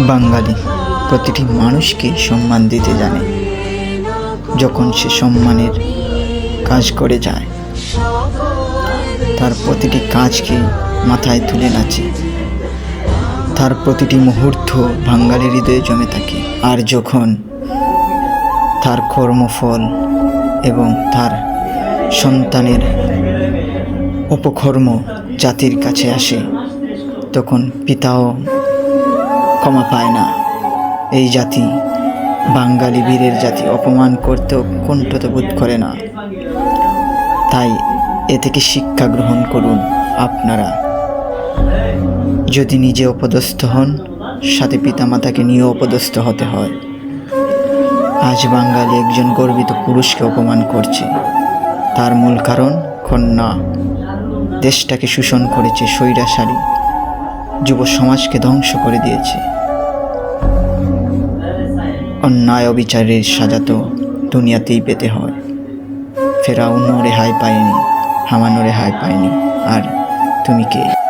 বাঙালি প্রতিটি মানুষকে সম্মান দিতে জানে। যখন সে সম্মানের কাজ করে যায়, তার প্রতিটি কাজকে মাথায় তুলে নাচে। তার প্রতিটি মুহূর্ত বাঙালির হৃদয়ে জমে থাকে। আর যখন তার কর্মফল এবং তার সন্তানের উপকর্ম জাতির কাছে আসে, তখন পিতাও ক্ষমা পায় না। এই জাতি, বাঙালি বীরের জাতি, অপমান করতেও কুণ্ঠিত বোধ করে না। তাই এ থেকে শিক্ষা গ্রহণ করুন। আপনারা যদি নিজে অপদস্থ হন, সাথে পিতামাতাকে নিয়েও অপদস্থ হতে হয়। আজ বাঙালি একজন গর্বিত পুরুষকে অপমান করছে। তার মূল কারণ কন্যা দেশটাকে শোষণ করেছে, স্বৈরাচারী যুব সমাজকে ধ্বংস করে দিয়েছে। অন্যায় অবিচারের সাজা তো দুনিয়াতেই পেতে হয়। ফেরাউনও রেহাই পায়নি, হামানও রেহাই পায়নি, আর তুমি কে?